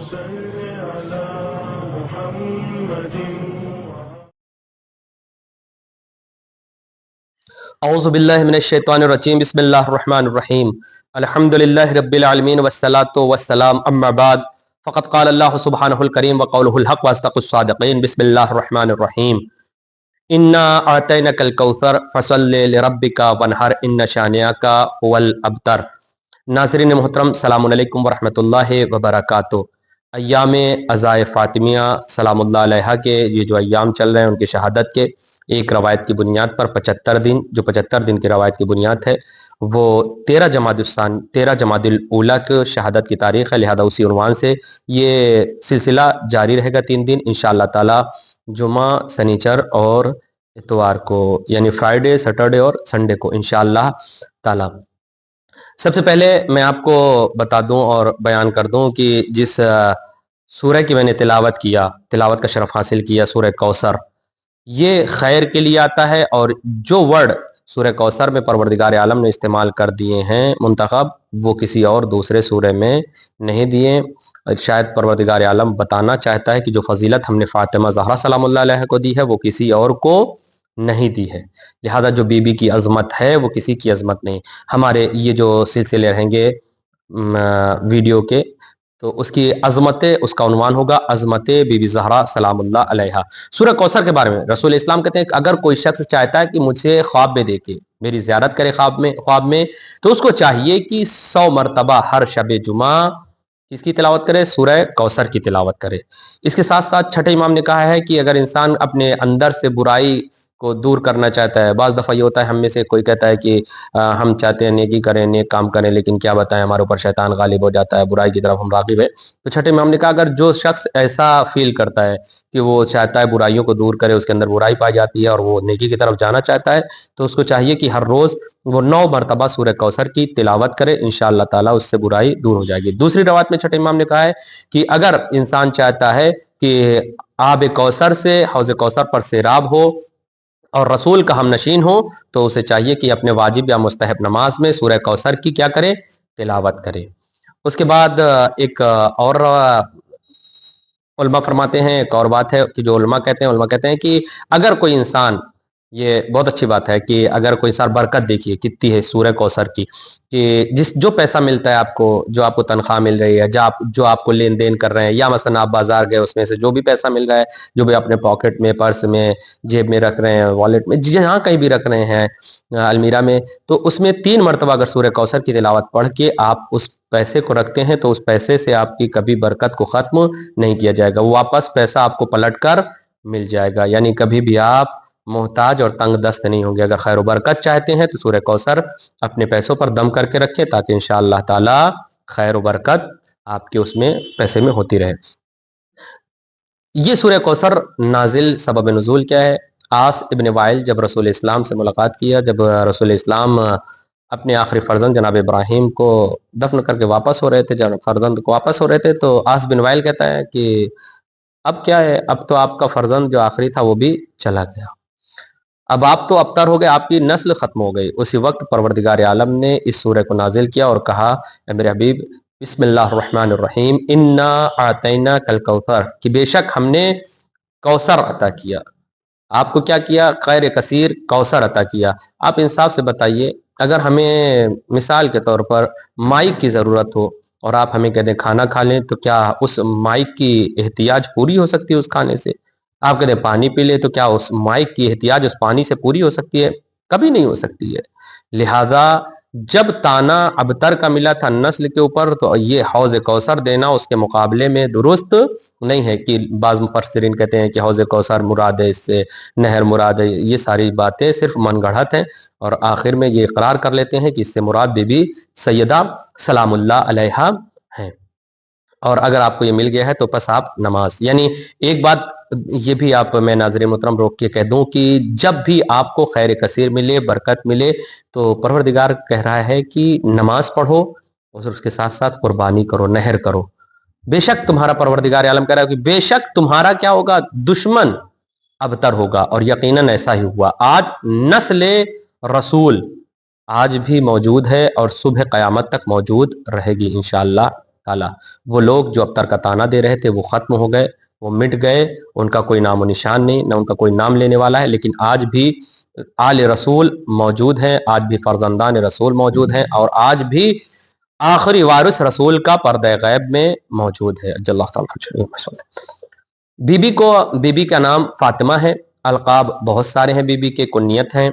صل على محمد. اعوذ باللہ من الشیطان الرجیم. بسم اللہ الرحمن الرحیم. الحمد للہ رب العالمین والصلاة والسلام. اما بعد فقد قال اللہ سبحانہ الکریم وقولہ الحق واصدق الصادقین. بسم اللہ الرحمن الرحیم. انا اعطینک الکوثر فصل لربک وانحر ان شانئک هو الابتر. ناظرین محترم، السلام علیکم ورحمۃ اللہ وبرکاتہ. ایام عزائے فاطمیہ سلام اللہ علیہا کے یہ جو ایام چل رہے ہیں ان کی شہادت کے ایک روایت کی بنیاد پر 75 دن، جو 75 دن کی روایت کی بنیاد ہے وہ 13 جمادی الاولیٰ کی شہادت کی تاریخ ہے. لہذا اسی عنوان سے یہ سلسلہ جاری رہے گا 3 دن انشاءاللہ تعالی، جمعہ، سنیچر اور اتوار کو، یعنی فرائیڈے، سیٹرڈے اور سنڈے کو انشاءاللہ تعالی. سب سے پہلے میں آپ کو بتا دوں اور بیان کر دوں کہ جس سورہ کی میں نے تلاوت کا شرف حاصل کیا، سورہ کوثر، یہ خیر کے لیے آتا ہے، اور جو ورڈ سورہ کوثر میں پروردگار عالم نے استعمال کر دیے ہیں منتخب، وہ کسی اور دوسرے سورہ میں نہیں دیے. شاید پروردگار عالم بتانا چاہتا ہے کہ جو فضیلت ہم نے فاطمہ زہرا سلام اللہ علیہ کو دی ہے وہ کسی اور کو نہیں دی ہے. لہذا جو بی بی کی عظمت ہے وہ کسی کی عظمت نہیں. ہمارے یہ جو سلسلے رہیں گے ویڈیو کے، تو اس کی عظمت، اس کا عنوان ہوگا عظمت بی بی زہرا سلام اللہ علیہا. سورہ کوثر کے بارے میں رسول اسلام کہتے ہیں کہ اگر کوئی شخص چاہتا ہے کہ مجھے خواب میں دیکھے، میری زیارت کرے خواب میں، تو اس کو چاہیے کہ 100 مرتبہ ہر شب جمعہ کس کی تلاوت کرے؟ سورہ کوثر کی تلاوت کرے. اس کے ساتھ ساتھ چھٹے امام نے کہا ہے کہ اگر انسان اپنے اندر سے برائی کو دور کرنا چاہتا ہے، بعض دفعہ یہ ہوتا ہے ہم میں سے کوئی کہتا ہے کہ ہم چاہتے ہیں نیکی کریں، نیک کام کریں، لیکن کیا بتائیں ہمارے اوپر شیطان غالب ہو جاتا ہے، برائی کی طرف ہم راغب ہیں. تو چھٹے امام نے کہا اگر جو شخص ایسا فیل کرتا ہے کہ وہ چاہتا ہے برائیوں کو دور کرے، اس کے اندر برائی پائی جاتی ہے اور وہ نیکی کی طرف جانا چاہتا ہے، تو اس کو چاہیے کہ ہر روز وہ 9 مرتبہ سورہ کوثر کی تلاوت کرے. انشاءاللہ تعالی اس سے برائی دور ہو جائے گی. دوسری روایت میں چھٹے امام نے کہا ہے کہ اگر انسان چاہتا ہے کہ آب کوثر سے، حوض کوثر پر سیراب ہو اور رسول کا ہم نشین ہو، تو اسے چاہیے کہ اپنے واجب یا مستحب نماز میں سورہ کوثر کی کیا کرے؟ تلاوت کرے. اس کے بعد ایک اور علماء فرماتے ہیں، ایک اور بات ہے کہ جو علماء کہتے ہیں کہ اگر کوئی انسان، یہ بہت اچھی بات ہے کہ اگر کوئی انسان، برکت دیکھیے کتنی ہے سورہ کوثر کی، کہ جو پیسہ ملتا ہے آپ کو، جو آپ کو تنخواہ مل رہی ہے، جو آپ کو لین دین کر رہے ہیں، یا مثلا آپ بازار گئے اس میں سے جو بھی پیسہ مل رہا ہے، جو بھی اپنے پاکٹ میں، پرس میں، جیب میں رکھ رہے ہیں، والیٹ میں، جہاں کہیں بھی رکھ رہے ہیں، المیرہ میں، تو اس میں 3 مرتبہ اگر سورہ کوثر کی تلاوت پڑھ کے آپ اس پیسے کو رکھتے ہیں تو اس پیسے سے آپ کی کبھی برکت کو ختم نہیں کیا جائے گا، وہ واپس پیسہ آپ کو پلٹ کر مل جائے گا. یعنی کبھی بھی آپ محتاج اور تنگ دست نہیں ہوں گے. اگر خیر و برکت چاہتے ہیں تو سورہ کوثر اپنے پیسوں پر دم کر کے رکھیں تاکہ انشاءاللہ تعالی خیر و برکت آپ کے اس میں پیسے میں ہوتی رہے. یہ سورہ کوثر نازل، سبب نزول کیا ہے؟ عاص ابن وائل جب رسول اسلام سے ملاقات کیا، جب رسول اسلام اپنے آخری فرزند جناب ابراہیم کو دفن کر کے واپس ہو رہے تھے، جناب فرزند کو واپس ہو رہے تھے، تو عاص بن وائل کہتا ہے کہ اب کیا ہے، اب تو آپ کا فرزند جو آخری تھا وہ بھی چلا گیا، اب آپ تو ابتر ہو گئے، آپ کی نسل ختم ہو گئی. اسی وقت پروردگار عالم نے اس سورہ کو نازل کیا اور کہا اے میرے حبیب بسم اللہ الرحمن الرحیم انا اعطیناک الکوثر، کہ بے شک ہم نے کوثر عطا کیا. آپ کو کیا کیا؟ خیر کثیر کوثر عطا کیا. آپ انصاف سے بتائیے، اگر ہمیں مثال کے طور پر مائک کی ضرورت ہو اور آپ ہمیں کہہ دیں کھانا کھا لیں، تو کیا اس مائک کی احتیاج پوری ہو سکتی ہے اس کھانے سے؟ آپ کہتے ہیں پانی پی لے، تو کیا اس مائک کی احتیاج اس پانی سے پوری ہو سکتی ہے؟ کبھی نہیں ہو سکتی ہے. لہذا جب تانا ابتر کا ملا تھا نسل کے اوپر، تو یہ حوض کوثر دینا اس کے مقابلے میں درست نہیں ہے. کہ بعض مفسرین کہتے ہیں کہ حوض کوثر مراد ہے، اس سے نہر مراد ہے. یہ ساری باتیں صرف من گھڑت ہیں، اور آخر میں یہ اقرار کر لیتے ہیں کہ اس سے مراد بی بی سیدہ سلام اللہ علیہا ہیں. اور اگر آپ کو یہ مل گیا ہے تو پس آپ نماز، یعنی ایک بات یہ بھی آپ میں ناظرین محترم روک کے کہہ دوں کہ جب بھی آپ کو خیر کثیر ملے، برکت ملے، تو پروردگار کہہ رہا ہے کہ نماز پڑھو اور اس کے ساتھ ساتھ قربانی کرو، نہر کرو. بے شک تمہارا پروردگار عالم کہہ رہا ہے کہ بے شک تمہارا کیا ہوگا؟ دشمن ابتر ہوگا. اور یقیناً ایسا ہی ہوا. آج نسل رسول آج بھی موجود ہے اور صبح قیامت تک موجود رہے گی انشاءاللہ تعالیٰ وہ لوگ جو ابتر کا تانا دے رہے تھے وہ ختم ہو گئے، وہ مٹ گئے، ان کا کوئی نام و نشان نہیں، نہ ان کا کوئی نام لینے والا ہے۔ لیکن آج بھی آل رسول موجود ہیں، آج بھی فرزندان رسول موجود ہیں، اور آج بھی آخری وارث رسول کا پردہ غیب میں موجود ہے۔ اللہ تعالیٰ بی بی کا نام فاطمہ ہے، القاب بہت سارے ہیں، بی بی کے کنیت ہیں،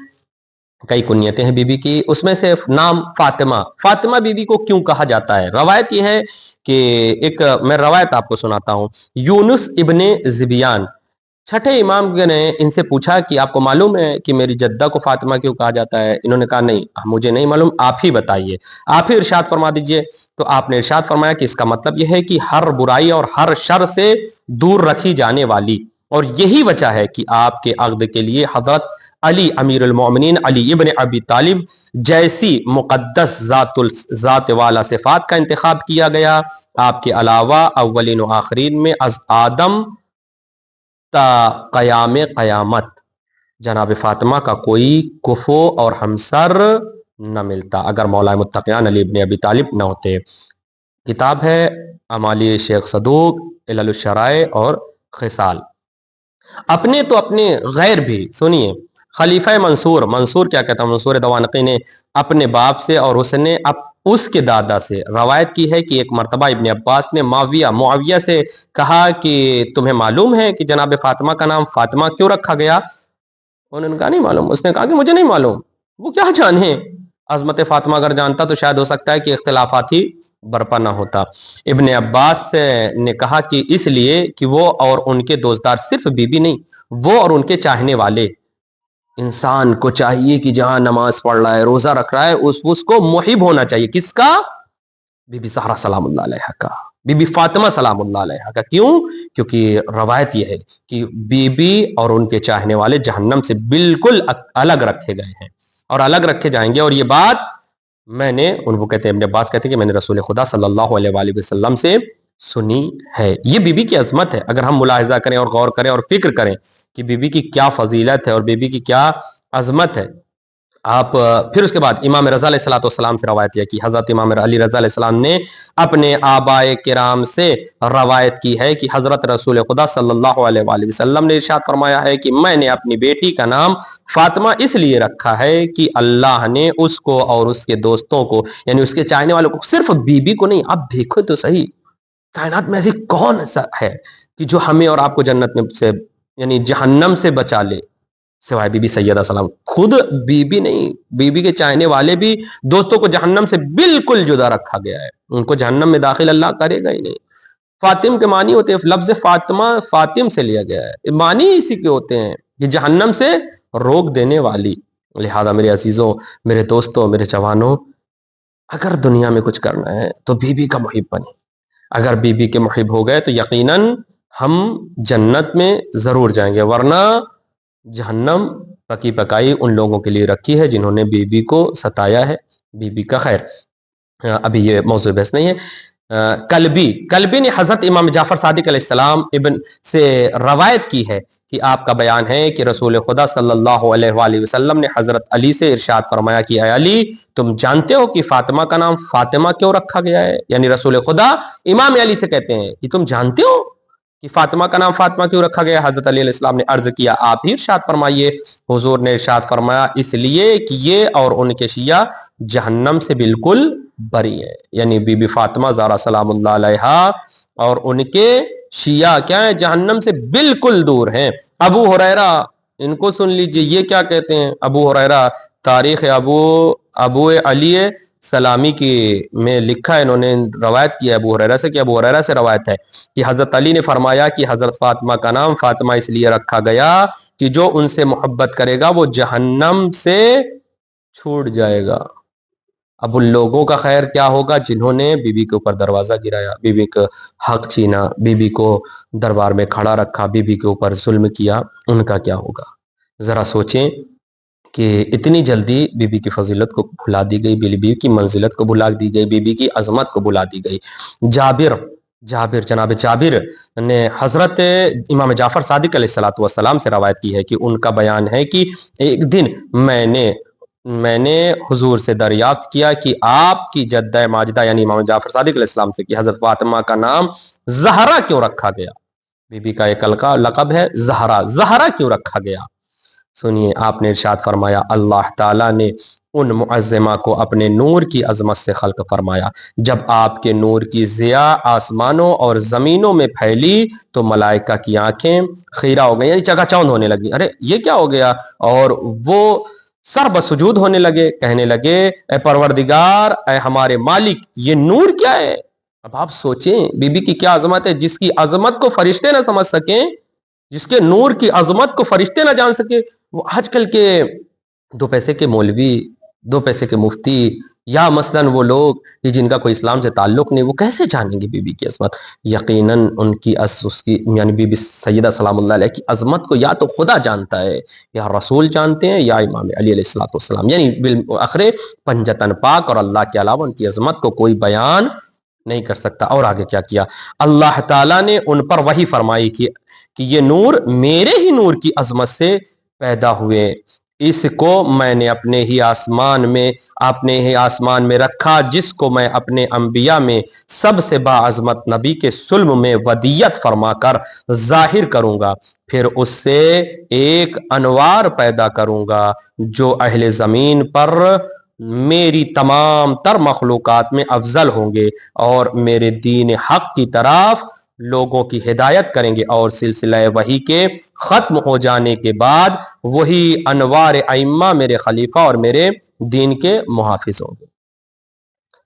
کئی کنیتیں ہیں بی بی کی، اس میں سے نام فاطمہ بی بی کو کیوں کہا جاتا ہے؟ روایت یہ ہے کہ میں روایت آپ کو سناتا ہوں۔ یونس ابن زبیان چھٹے امام نے ان سے پوچھا کہ آپ کو معلوم ہے کہ میری جدہ کو فاطمہ کیوں کہا جاتا ہے؟ انہوں نے کہا نہیں، مجھے نہیں معلوم، آپ ہی بتائیے، آپ ہی ارشاد فرما دیجئے۔ تو آپ نے ارشاد فرمایا کہ اس کا مطلب یہ ہے کہ ہر برائی اور ہر شر سے دور رکھی جانے والی، اور یہی وجہ ہے کہ آپ کے عقد کے لیے حضرت علی امیر المومنین علی ابن ابی طالب جیسی مقدس ذات والا صفات کا انتخاب کیا گیا۔ آپ کے علاوہ اولین و آخرین میں از آدم تا قیام قیامت جناب فاطمہ کا کوئی کفو اور ہمسر نہ ملتا اگر مولا متقیان علی ابن ابی طالب نہ ہوتے۔ کتاب ہے امالی شیخ صدوق، علل الشرائع اور خصال۔ اپنے تو اپنے غیر بھی سنیے، خلیفہ منصور کیا کہتا ہے؟ منصور دوانقی نے اپنے باپ سے اور اس کے دادا سے روایت کی ہے کہ ایک مرتبہ ابن عباس نے معاویہ سے کہا کہ تمہیں معلوم ہے کہ جناب فاطمہ کا نام فاطمہ کیوں رکھا گیا؟ انہوں نے کہا نہیں معلوم۔ اس نے کہا کہ مجھے نہیں معلوم، وہ کیا جانے، عظمت فاطمہ اگر جانتا تو شاید ہو سکتا ہے کہ اختلافات ہی برپا نہ ہوتا۔ ابن عباس نے کہا کہ اس لیے کہ وہ اور ان کے دوستدار، صرف بی بی نہیں، وہ اور ان کے چاہنے والے، انسان کو چاہیے کہ جہاں نماز پڑھ رہا ہے، روزہ رکھ رہا ہے، اس کو محب ہونا چاہیے۔ کس کا؟ بی بی زہرا سلام اللہ علیہا کا، بی بی فاطمہ سلام اللہ علیہا کا۔ کیوں؟ کیونکہ روایت یہ ہے کہ بی بی اور ان کے چاہنے والے جہنم سے بالکل الگ رکھے گئے ہیں اور الگ رکھے جائیں گے۔ اور یہ بات میں نے، وہ کہتے ہیں ابن عباس کہتے ہیں کہ میں نے رسول خدا صلی اللہ علیہ وآلہ وسلم سے سنی ہے۔ یہ بی بی کی عظمت ہے، اگر ہم ملاحظہ کریں اور غور کریں اور فکر کریں کہ بی بی کی کیا فضیلت ہے اور بی بی کی کیا عظمت ہے۔ آپ پھر اس کے بعد امام رضا علیہ السلام سے روایت یہ کی، حضرت امام علی رضا علیہ السلام نے اپنے آبائے کرام سے روایت کی ہے کہ حضرت رسول خدا صلی اللہ علیہ وآلہ وسلم نے ارشاد فرمایا ہے کہ میں نے اپنی بیٹی کا نام فاطمہ اس لیے رکھا ہے کہ اللہ نے اس کو اور اس کے دوستوں کو، یعنی اس کے چاہنے والوں کو، صرف بی بی کو نہیں، اب دیکھو تو صحیح کائنات میں ایسی کون سا ہے کہ جو ہمیں اور آپ کو جنت میں سے، یعنی جہنم سے بچا لے، سوائے بی بی سیدہ سلام۔ خود بی بی نہیں، بی بی کے چاہنے والے بھی، دوستوں کو جہنم سے بالکل جدا رکھا گیا ہے، ان کو جہنم میں داخل اللہ کرے گا ہی نہیں۔ فاطم کے معنی ہوتے ہیں، لفظ فاطمہ فاطم سے لیا گیا ہے، معنی اسی کے ہوتے ہیں، یہ جہنم سے روک دینے والی۔ لہذا میرے عزیزوں، میرے دوستوں، میرے جوانوں، اگر دنیا میں کچھ کرنا ہے تو بی بی کا محب بنے۔ اگر بی بی کے محب ہو گئے تو یقیناً ہم جنت میں ضرور جائیں گے، ورنہ جہنم پکی پکائی ان لوگوں کے لیے رکھی ہے جنہوں نے بی بی کو ستایا ہے۔ بی بی کا خیر ابھی یہ موضوع بحث نہیں ہے۔ کلبی نے حضرت امام جعفر صادق علیہ السلام ابن سے روایت کی ہے کہ آپ کا بیان ہے کہ رسول خدا صلی اللہ علیہ وآلہ وسلم نے حضرت علی سے ارشاد فرمایا کہ اے علی، تم جانتے ہو کہ فاطمہ کا نام فاطمہ کیوں رکھا گیا ہے؟ یعنی رسول خدا امام علی سے کہتے ہیں کہ تم جانتے ہو کہ فاطمہ کا نام فاطمہ کیوں رکھا گیا؟ حضرت علی علیہ السلام نے عرض کیا آپ ہی ارشاد فرمائیے۔ حضور نے ارشاد فرمایا اس لیے کہ یہ اور ان کے شیعہ جہنم سے بالکل بری ہے، یعنی بی بی فاطمہ زہرا سلام اللہ علیہا اور ان کے شیعہ کیا ہیں؟ جہنم سے بالکل دور ہیں۔ ابو ہریرہ، ان کو سن لیجئے، یہ کیا کہتے ہیں؟ ابو ہریرہ تاریخ ابو علی سلامی کی میں لکھا ہے، انہوں نے روایت کیا ابو ہریرہ سے، کہ ابو ہریرہ سے روایت ہے کہ حضرت علی نے فرمایا کہ حضرت فاطمہ کا نام فاطمہ اس لیے رکھا گیا کہ جو ان سے محبت کرے گا وہ جہنم سے چھوٹ جائے گا۔ اب ان لوگوں کا خیر کیا ہوگا جنہوں نے بی بی کے اوپر دروازہ گرایا، بی بی کا حق چھینا، بی بی کو دربار میں کھڑا رکھا، بی بی کے اوپر ظلم کیا، ان کا کیا ہوگا؟ ذرا سوچیں کہ اتنی جلدی بی بی کی فضیلت کو بھلا دی گئی، بی بی کی منزلت کو بھلا دی گئی، بی بی کی عظمت کو بھلا دی گئی۔ جناب جابر نے حضرت امام جعفر صادق علیہ السلام سے روایت کی ہے کہ ان کا بیان ہے کہ ایک دن میں نے میں نے حضور سے دریافت کیا کہ آپ کی جدہ ماجدہ یعنی امام جعفر صادق علیہ السلام سے کہ حضرت فاطمہ کا نام زہرا کیوں رکھا گیا؟ بی بی کا ایک لقب ہے زہرا، زہرا کیوں رکھا گیا؟ سنیے، آپ نے ارشاد فرمایا اللہ تعالیٰ نے ان معظمہ کو اپنے نور کی عظمت سے خلق فرمایا۔ جب آپ کے نور کی ضیاء آسمانوں اور زمینوں میں پھیلی تو ملائکہ کی آنکھیں خیرہ ہو گئی، یعنی چکا چوندھ ہونے لگی، ارے یہ کیا ہو گیا؟ اور وہ سر بسجود ہونے لگے، کہنے لگے اے پروردگار، اے ہمارے مالک، یہ نور کیا ہے؟ اب آپ سوچیں بی بی کی کیا عظمت ہے، جس کی عظمت کو فرشتے نہ سمجھ سکیں، جس کے نور کی عظمت کو فرشتے نہ جان سکے، وہ آج کل کے 2 پیسے کے مولوی، 2 پیسے کے مفتی، یا مثلاً وہ لوگ کہ جن کا کوئی اسلام سے تعلق نہیں، وہ کیسے جانیں گے بی بی کی عظمت؟ یقیناً ان کی اس کی یعنی بی بی سیدہ سلام اللہ علیہ کی عظمت کو یا تو خدا جانتا ہے، یا رسول جانتے ہیں، یا امام علی علیہ السلام، یعنی بالآخر پنجتن پاک اور اللہ کے علاوہ ان کی عظمت کو کوئی بیان نہیں کر سکتا۔ اور آگے کیا کیا؟ اللہ تعالیٰ نے ان پر وحی فرمائی کہ یہ نور میرے ہی نور کی عظمت سے پیدا ہوئے، اس کو میں نے اپنے ہی آسمان میں رکھا، جس کو میں اپنے انبیاء میں سب سے باعظمت نبی کے سلم میں ودیت فرما کر ظاہر کروں گا، پھر اس سے ایک انوار پیدا کروں گا جو اہل زمین پر میری تمام تر مخلوقات میں افضل ہوں گے، اور میرے دین حق کی طرف لوگوں کی ہدایت کریں گے، اور سلسلہ وحی کے ختم ہو جانے کے بعد وہی انوار ائمہ میرے خلیفہ اور میرے دین کے محافظ ہوں گے۔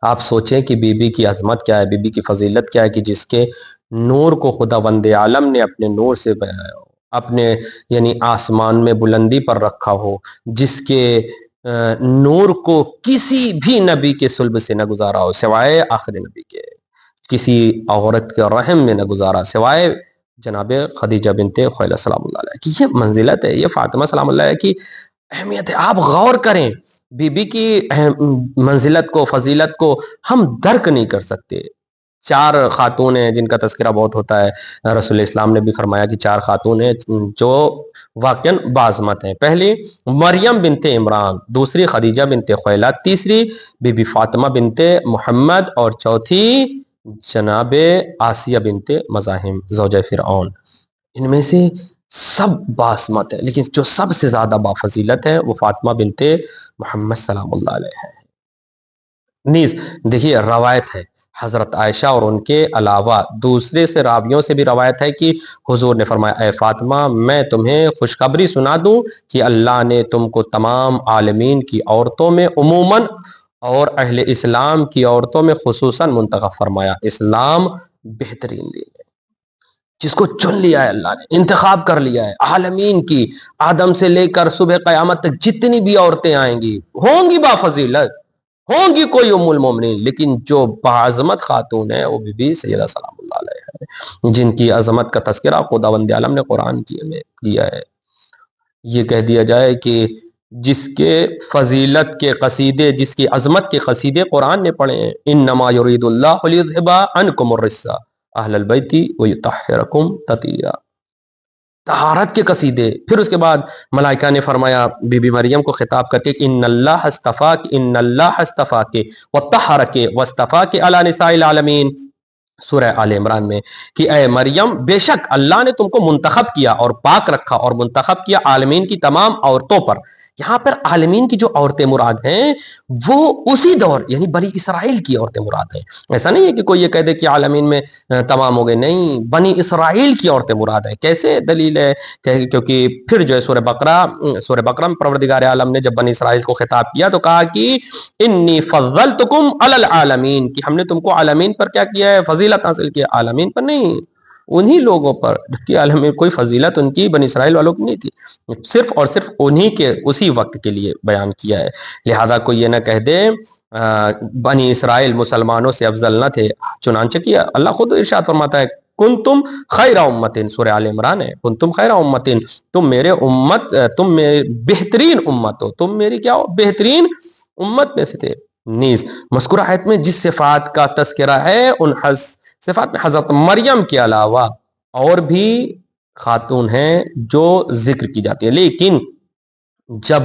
آپ سوچیں کہ بی بی کی عظمت کیا ہے، بی بی کی فضیلت کیا ہے کہ جس کے نور کو خداوند عالم نے اپنے نور سے اپنے یعنی آسمان میں بلندی پر رکھا ہو، جس کے نور کو کسی بھی نبی کے صلب سے نہ گزارا ہو سوائے آخری نبی کے، کسی عورت کے رحم میں نہ گزارا سوائے جناب خدیجہ بنت خویلد سلام اللہ علیہ کی۔ یہ منزلت ہے، یہ فاطمہ سلام اللہ علیہ کی اہمیت ہے۔ آپ غور کریں بی بی کی منزلت کو، فضیلت کو ہم درک نہیں کر سکتے۔ 4 خاتون ہیں جن کا تذکرہ بہت ہوتا ہے، رسول اسلام نے بھی فرمایا کہ 4 خاتون ہیں جو واقعاً باعظمت ہیں۔ پہلی مریم بنت عمران، دوسری خدیجہ بنت خویلد، تیسری بی بی فاطمہ بنت محمد، اور چوتھی جناب آسیہ بنت مزاحم زوجہ فرعون۔ ان میں سے سب باعظمت ہے، لیکن جو سب سے زیادہ بافضیلت ہے وہ فاطمہ بنت محمد سلام اللہ علیہ ہے۔ نیز دیکھیے روایت ہے حضرت عائشہ اور ان کے علاوہ دوسرے سے راویوں سے بھی روایت ہے کہ حضور نے فرمایا اے فاطمہ، میں تمہیں خوشخبری سنا دوں کہ اللہ نے تم کو تمام عالمین کی عورتوں میں عموماً اور اہل اسلام کی عورتوں میں خصوصاً منتخب فرمایا۔ اسلام بہترین دین ہے جس کو چن لیا ہے اللہ نے، انتخاب کر لیا ہے عالمین کی، آدم سے لے کر صبح قیامت تک جتنی بھی عورتیں آئیں گی ہوں گی بافضیلت، ہوں گی کوئی ام المومنین، لیکن جو باعظمت خاتون ہے وہ بی بی سیدہ سلام اللہ علیہ ہے، جن کی عظمت کا تذکرہ خداوند عالم نے قرآن میں کیا ہے۔ یہ کہہ دیا جائے کہ جس کے فضیلت کے قصیدے، جس کی عظمت کے قصیدے قرآن نے پڑھے ہیں، انما یرید اللہ لیذھب عنکم الرجس اہل البیت ویطہرکم تطہیرا، طہارت کے قصیدے۔ پھر اس کے بعد ملائکہ نے فرمایا بی بی مریم کو خطاب کر کے ان اللہ اصطفاک وطہرک واصطفاک علی نساء العالمین، سورہ آل عمران میں، کہ اے مریم بے شک اللہ نے تم کو منتخب کیا اور پاک رکھا اور منتخب کیا عالمین کی تمام عورتوں پر۔ یہاں پر عالمین کی جو عورتیں مراد ہیں وہ اسی دور یعنی بنی اسرائیل کی عورتیں مراد ہیں۔ ایسا نہیں ہے کہ کوئی یہ کہہ دے کہ عالمین میں تمام ہو گئے، نہیں، بنی اسرائیل کی عورتیں مراد ہیں۔ کیسے دلیل ہے؟ کیونکہ پھر جو ہے سورہ بقرہ میں پروردگار عالم نے جب بنی اسرائیل کو خطاب کیا تو کہا کہ انی فضلتکم علی العالمین، کہ ہم نے تم کو عالمین پر کیا کیا ہے؟ فضیلت حاصل کیا، عالمین پر نہیں، انہی لوگوں پر، جبکہ عالم میں کوئی فضیلت ان کی بنی اسرائیل والوں کی نہیں تھی، صرف اور صرف انہی کے اسی وقت کے لیے بیان کیا ہے۔ لہذا کوئی یہ نہ کہہ دے بنی اسرائیل مسلمانوں سے افضل نہ تھے، چنانچہ کیا اللہ خود ارشاد فرماتا ہے کنتم خیر امت، سورہ آل عمران ہے، کنتم خیر امت، تم میرے امت، تم میرے بہترین امت ہو، تم میری کیا ہو؟ بہترین امت میں سے تھے۔ نیز مذکورہ آیت میں جس صفات کا تذکرہ ہے ان صفات میں حضرت مریم کے علاوہ اور بھی خاتون ہیں جو ذکر کی جاتی ہیں، لیکن جب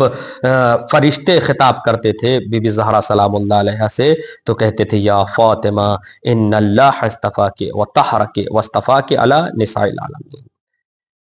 فرشتے خطاب کرتے تھے بی بی زہرا سلام اللہ علیہا سے تو کہتے تھے یا فاطمہ ان اللہ اصطفاک وطہرک واصطفاک علی نساء العالمین،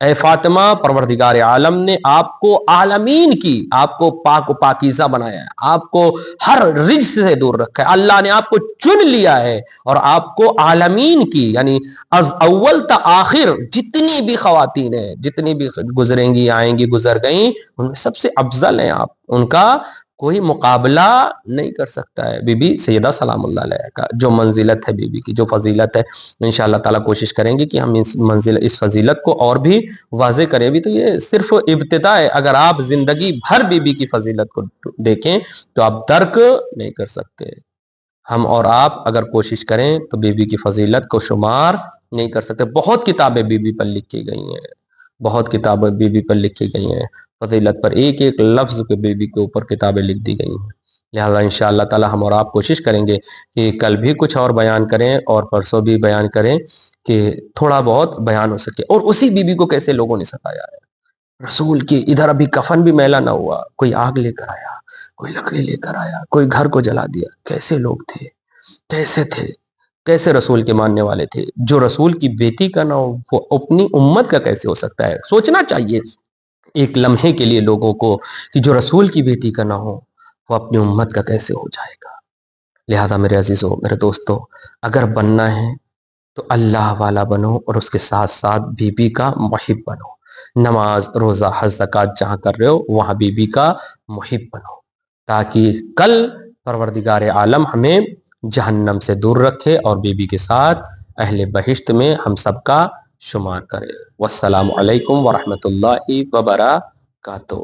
اے فاطمہ پروردگار عالم نے آپ کو عالمین کی، آپ کو پاک و پاکیزہ بنایا ہے، آپ کو ہر رجس سے دور رکھا ہے، اللہ نے آپ کو چن لیا ہے اور آپ کو عالمین کی، یعنی از اول تا آخر جتنی بھی خواتین ہیں، جتنی بھی گزریں گی آئیں گی گزر گئیں، ان میں سب سے افضل ہیں آپ، ان کا کوئی مقابلہ نہیں کر سکتا ہے بی بی سیدہ سلام اللہ علیہ کا۔ جو منزلت ہے بی بی کی، جو فضیلت ہے، انشاءاللہ تعالیٰ کوشش کریں گے کہ ہم اس فضیلت کو اور بھی واضح کریں بھی، تو یہ صرف ابتدا ہے، اگر آپ زندگی بھر بی بی کی فضیلت کو دیکھیں تو آپ درک نہیں کر سکتے۔ ہم اور آپ اگر کوشش کریں تو بی بی کی فضیلت کو شمار نہیں کر سکتے۔ بہت کتابیں بی بی پر لکھی گئی ہیں، بہت کتابیں بی بی پر لکھی گئی ہیں، فضیلت پر ایک ایک لفظ کے بی بی کے اوپر کتابیں لکھ دی گئی ہیں۔ لہٰذا انشاءاللہ تعالی ہم اور آپ کوشش کریں گے کہ کل بھی کچھ اور بیان کریں اور پرسوں بھی بیان کریں کہ تھوڑا بہت بیان ہو سکے، اور اسی بی بی کو کیسے لوگوں نے ستایا ہے، رسول کی ادھر ابھی کفن بھی میلا نہ ہوا، کوئی آگ لے کر آیا، کوئی لکڑی لے کر آیا، کوئی گھر کو جلا دیا، کیسے لوگ تھے، کیسے تھے، کیسے رسول کے ماننے والے تھے۔ جو رسول کی بیٹی کا نہ ہو وہ اپنی امت کا کیسے ہو سکتا ہے؟ سوچنا چاہیے ایک لمحے کے لیے لوگوں کو کہ جو رسول کی بیٹی کا نہ ہو وہ اپنی امت کا کیسے ہو جائے گا۔ لہذا میرے عزیزوں، میرے دوستوں، اگر بننا ہے تو اللہ والا بنو اور اس کے ساتھ ساتھ بی بی کا محب بنو۔ نماز روزہ حج زکوٰۃ جہاں کر رہے ہو وہاں بی بی کا محب بنو، تاکہ کل پروردگار عالم ہمیں جہنم سے دور رکھے اور بی بی کے ساتھ اہل بہشت میں ہم سب کا شمار کرے۔ والسلام علیکم ورحمۃ اللہ وبرکاتہ۔